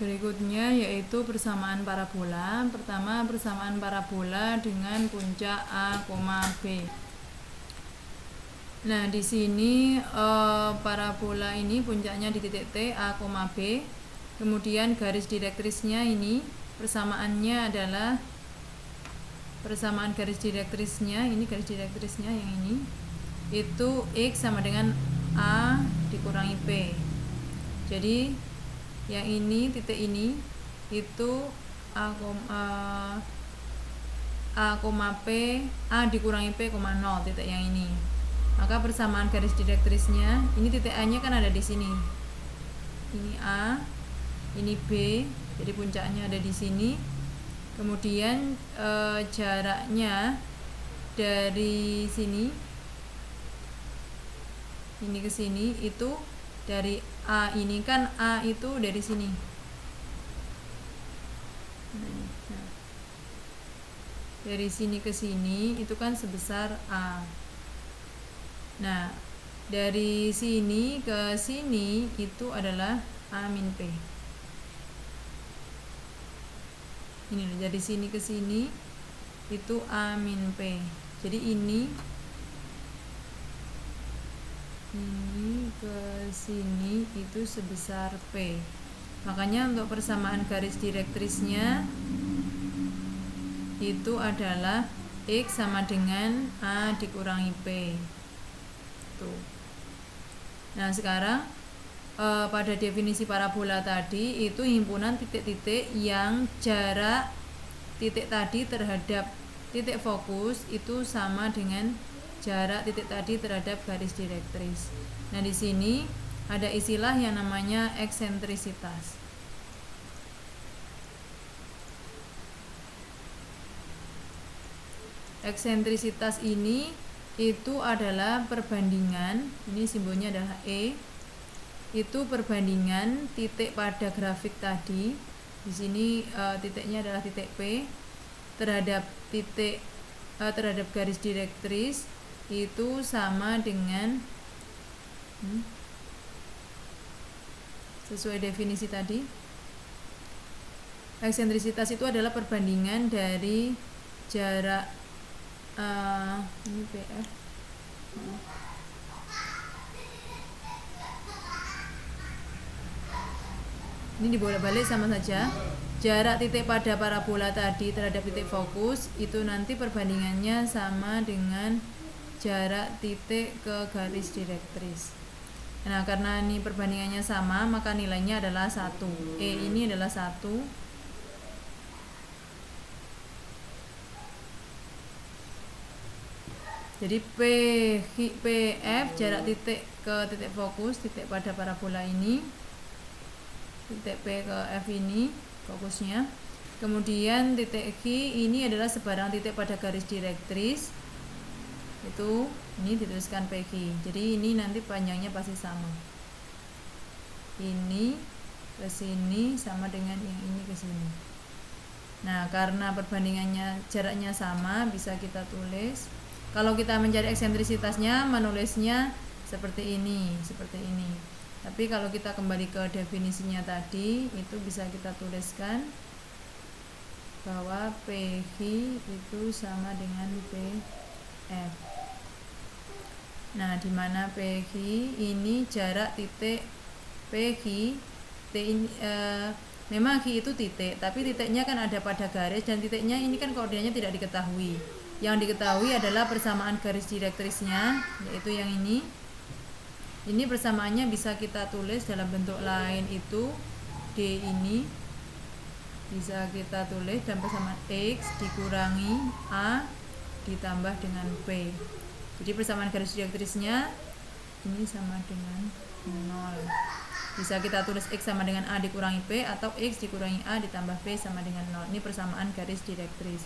Berikutnya yaitu persamaan parabola. Pertama, persamaan parabola dengan puncak A, B. Nah, di sini parabola ini puncaknya di titik T, A, B. Kemudian garis direktrisnya ini persamaannya adalah persamaan garis direktrisnya, ini garis direktrisnya yang ini, itu X sama dengan A dikurangi P. Jadi yang ini, titik ini itu A, P, A dikurangi P, 0, titik yang ini. Maka persamaan garis direktrisnya, ini titik A nya kan ada di sini. Ini A, ini B, jadi puncaknya ada di sini. Kemudian jaraknya dari sini, ini ke sini, itu dari A ini kan A itu dari sini. Nah, dari sini ke sini itu kan sebesar A. Nah, dari sini ke sini itu adalah A min P. Ini dari sini ke sini itu A min P. Jadi ini ke sini itu sebesar P. Makanya untuk persamaan garis direktrisnya itu adalah X sama dengan A dikurangi P. Tuh. Nah, sekarang pada definisi parabola tadi itu himpunan titik-titik yang jarak titik tadi terhadap titik fokus itu sama dengan jarak titik tadi terhadap garis direktris. Nah, di sini ada istilah yang namanya eksentrisitas. Eksentrisitas ini itu adalah perbandingan, ini simbolnya adalah E. Itu perbandingan titik pada grafik tadi. Di sini titiknya adalah titik P terhadap titik terhadap garis direktris itu sama dengan sesuai definisi tadi. Eksentrisitas itu adalah perbandingan dari jarak ini PF. Ini dibolak-balik sama saja. Jarak titik pada parabola tadi terhadap titik fokus itu nanti perbandingannya sama dengan jarak titik ke garis direktris. Nah, karena ini perbandingannya sama, maka nilainya adalah 1. E ini adalah 1. Jadi PF jarak titik ke titik fokus, titik pada parabola ini, titik P ke F ini fokusnya. Kemudian titik Q ini adalah sebarang titik pada garis direktris. Itu ini dituliskan PQ. Jadi ini nanti panjangnya pasti sama. Ini ke sini sama dengan yang ini ke sini. Nah, karena perbandingannya jaraknya sama, bisa kita tulis. Kalau kita mencari eksentrisitasnya, menulisnya seperti ini, seperti ini. Tapi kalau kita kembali ke definisinya tadi, itu bisa kita tuliskan bahwa PQ itu sama dengan PF. Nah, di mana PQ ini jarak titik PQ, memang Q itu titik, tapi titiknya kan ada pada garis dan titiknya ini kan koordinatnya tidak diketahui. Yang diketahui adalah persamaan garis direktrisnya, yaitu yang ini. Ini persamaannya bisa kita tulis dalam bentuk lain, itu D ini bisa kita tulis dalam persamaan X dikurangi A ditambah dengan P. Jadi persamaan garis direktrisnya ini sama dengan 0. Bisa kita tulis X sama dengan A dikurangi P atau X dikurangi A ditambah P sama dengan 0. Ini persamaan garis direktris.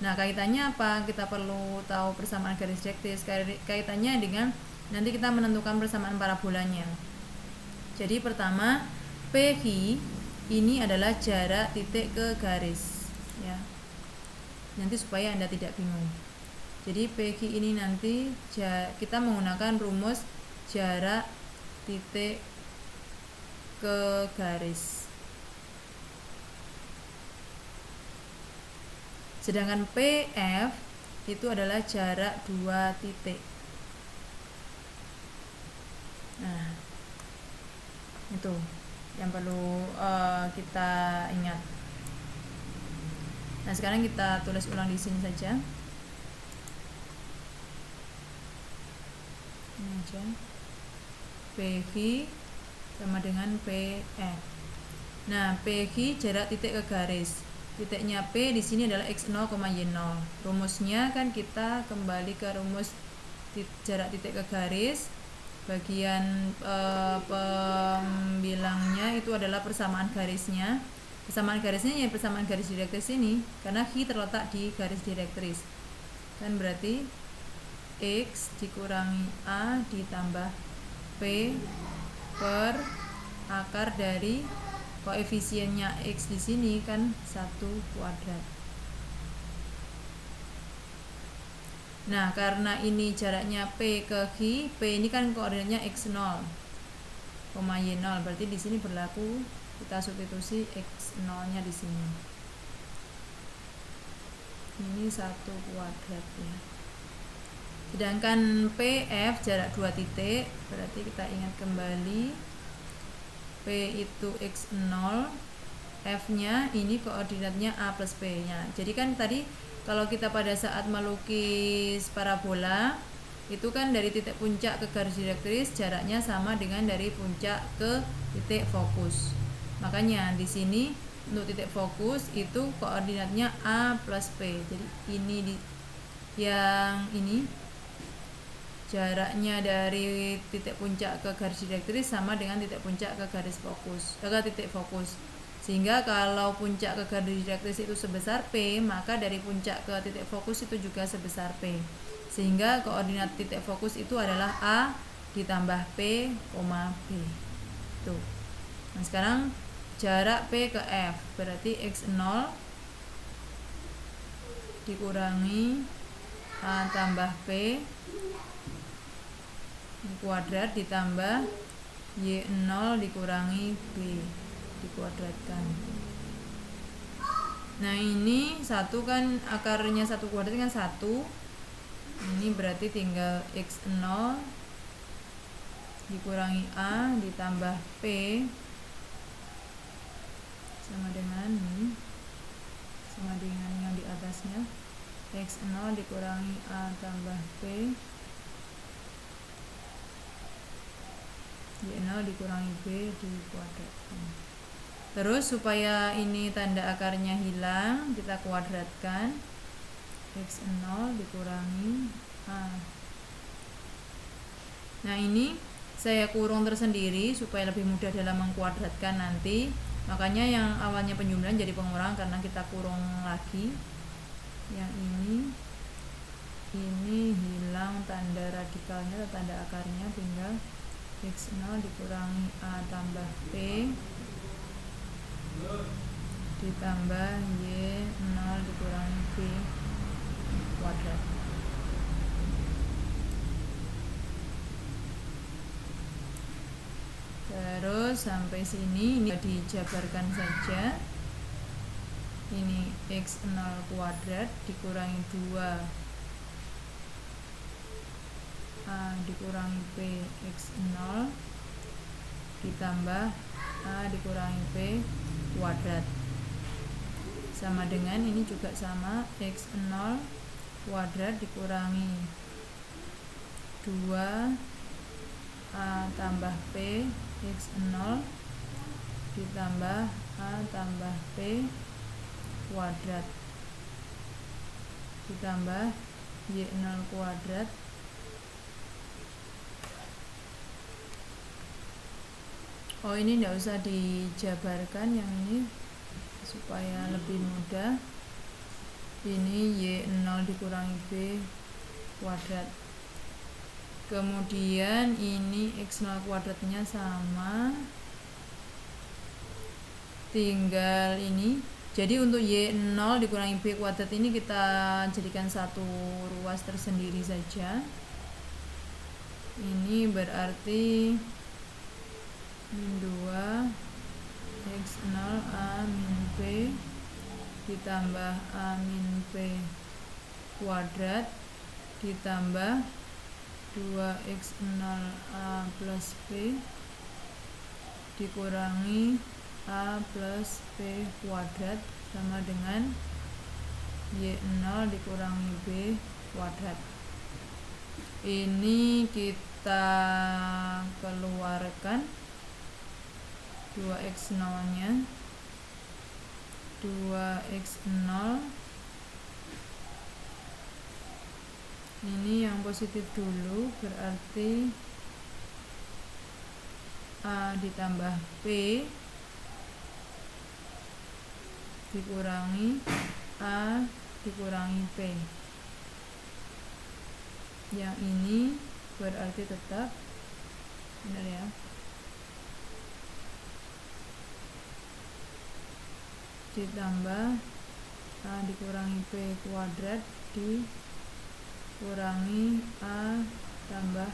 Nah, kaitannya apa? Kita perlu tahu persamaan garis direktris. Kaitannya dengan nanti kita menentukan persamaan parabolanya. Jadi pertama, PQ ini adalah jarak titik ke garis, ya. Nanti supaya Anda tidak bingung. Jadi PQ ini nanti kita menggunakan rumus jarak titik ke garis. Sedangkan PF itu adalah jarak 2 titik. Nah, itu yang perlu kita ingat. Nah, sekarang kita tulis ulang di sini saja. Ini aja. PQ sama dengan PF. Nah, PQ jarak titik ke garis. Titiknya P di sini adalah X0, Y0. Rumusnya kan kita kembali ke rumus jarak titik ke garis. Bagian pembilangnya itu adalah persamaan garisnya. Persamaan garisnya ya persamaan garis direktris ini, karena Q terletak di garis direktris. Kan berarti X dikurangi A ditambah P per akar dari koefisiennya X di sini kan 1 kuadrat. Nah, karena ini jaraknya P ke Q, P ini kan koordinatnya X0, Y0, berarti di sini berlaku kita substitusi X0-nya di sini. Ini 1 kuadrat ya. Sedangkan PF jarak 2 titik, berarti kita ingat kembali P itu X0, F-nya ini koordinatnya A plus P-nya. Jadi kan tadi kalau kita pada saat melukis parabola itu kan dari titik puncak ke garis direktris jaraknya sama dengan dari puncak ke titik fokus. Makanya di sini untuk titik fokus itu koordinatnya A plus P. Jadi ini yang ini jaraknya dari titik puncak ke garis direktris sama dengan titik puncak ke garis fokus, ke titik fokus. Sehingga kalau puncak ke garis direktris itu sebesar P, maka dari puncak ke titik fokus itu juga sebesar P. Sehingga koordinat titik fokus itu adalah A ditambah P, B. Tuh. Nah, sekarang jarak P ke F berarti X0 dikurangi A tambah P kuadrat ditambah Y0 dikurangi B dikuadratkan. Nah, ini satu kan akarnya 1 kuadrat kan 1. Ini berarti tinggal X0 dikurangi A ditambah P sama dengan yang di atasnya. X0 dikurangi A tambah P Y0 dikurangi B dikuadratkan. Terus supaya ini tanda akarnya hilang, kita kuadratkan. X0 dikurangi A. Nah, ini saya kurung tersendiri supaya lebih mudah dalam mengkuadratkan nanti. Makanya yang awalnya penjumlahan jadi pengurangan karena kita kurung lagi. Yang ini hilang tanda radikalnya atau tanda akarnya, tinggal X0 dikurangi A tambah P ditambah Y0 dikurangi B kuadrat. Terus sampai sini ini dijabarkan saja. Ini X0 kuadrat dikurangi 2 A dikurangi P X0 ditambah A dikurangi P kuadrat sama dengan ini juga sama, X0 kuadrat dikurangi 2 A tambah P X0 ditambah A tambah P kuadrat ditambah Y0 kuadrat Oh, ini tidak usah dijabarkan, yang ini supaya lebih mudah. Ini Y0 dikurangi B kuadrat. Kemudian ini X0 kuadratnya sama, tinggal ini. Jadi untuk Y0 dikurangi B kuadrat ini kita jadikan satu ruas tersendiri saja. Ini berarti min 2 X0 A min B ditambah ditambah A min P kuadrat ditambah 2x0 A plus P dikurangi A plus P kuadrat sama dengan Y0 dikurangi B kuadrat. Ini kita keluarkan 2x0 nya 2x0 ini yang positif dulu, berarti A ditambah P dikurangi A dikurangi P. Yang ini berarti tetap benar ya. Ditambah A dikurangi P kuadrat dikurangi A tambah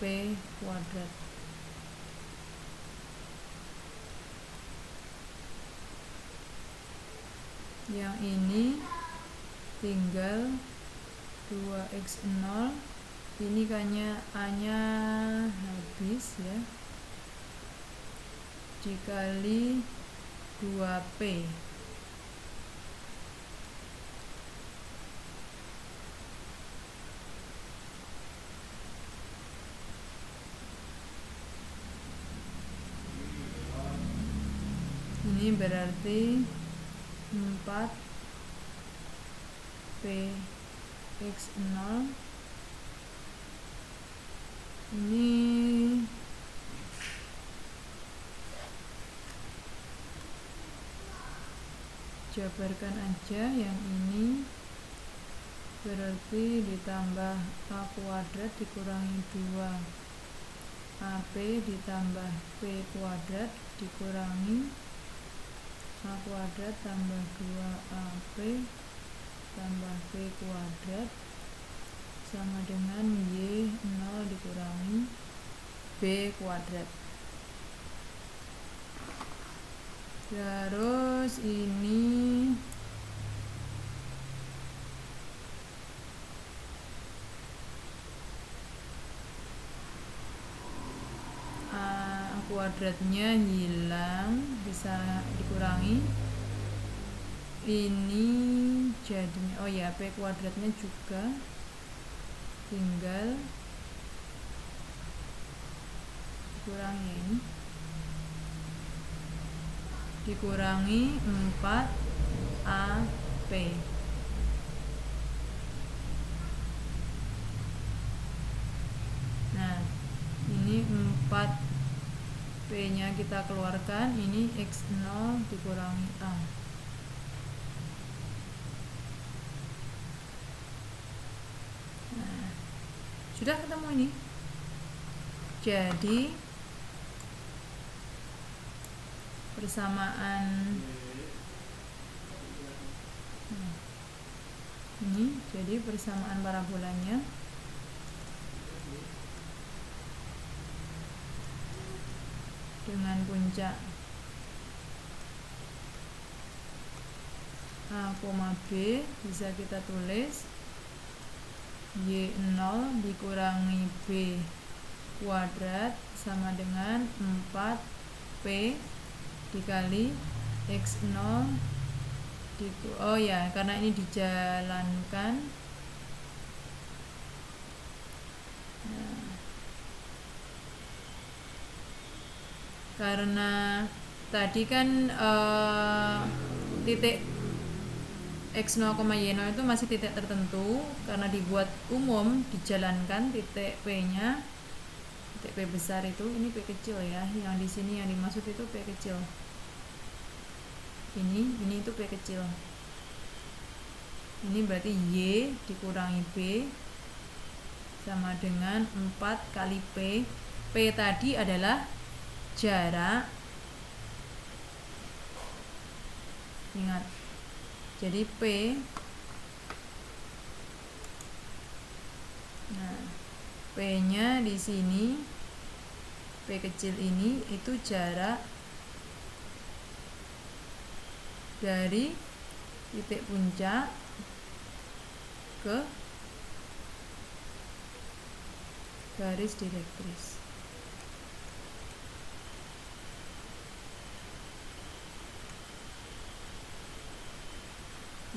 P kuadrat. Yang ini tinggal 2x0, ini kayaknya A nya habis ya, dikali 2P. Ini berarti 4P x0 ini jabarkan aja, yang ini berarti ditambah A kuadrat dikurangi 2 AP ditambah P kuadrat dikurangi A kuadrat tambah 2AP tambah P kuadrat sama dengan Y0 dikurangi B kuadrat. Terus ini A kuadratnya hilang, bisa dikurangi. Ini jadinya, oh ya, P kuadratnya juga tinggal dikurangi ini, dikurangi 4AP. Nah, ini 4P nya kita keluarkan, ini X0 dikurangi A. Nah, sudah ketemu ini. Jadi persamaan ini, jadi persamaan parabolanya dengan puncak A, B bisa kita tulis Y0 dikurangi B kuadrat sama dengan 4P dikali X0 oh ya, karena ini dijalankan. Nah, karena tadi kan titik X0, Y0 itu masih titik tertentu, karena dibuat umum dijalankan titik P nya, titik P besar itu, ini P kecil ya, yang di sini yang dimaksud itu P kecil, ini itu P kecil, ini berarti Y dikurangi B sama dengan 4 kali P. P tadi adalah jarak, ingat, jadi P, nah P nya di sini, P kecil ini itu jarak dari titik puncak ke garis direktris.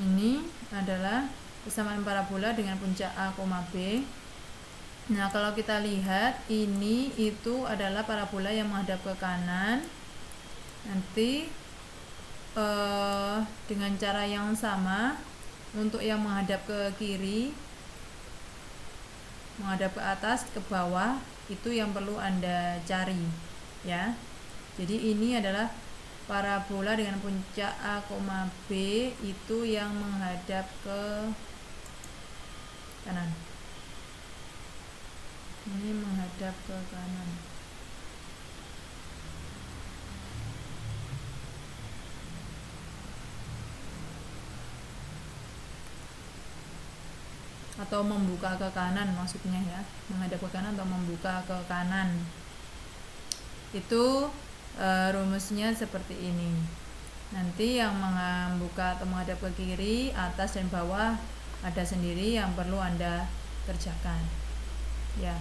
Ini adalah persamaan parabola dengan puncak A, B. Nah, kalau kita lihat ini itu adalah parabola yang menghadap ke kanan. Nanti dengan cara yang sama untuk yang menghadap ke kiri, menghadap ke atas, ke bawah, itu yang perlu Anda cari ya. Jadi ini adalah parabola dengan puncak A, B itu yang menghadap ke kanan. Ini menghadap ke kanan. Atau membuka ke kanan maksudnya ya, menghadap ke kanan atau membuka ke kanan. Itu rumusnya seperti ini. Nanti yang membuka atau menghadap ke kiri, atas dan bawah ada sendiri yang perlu Anda kerjakan ya.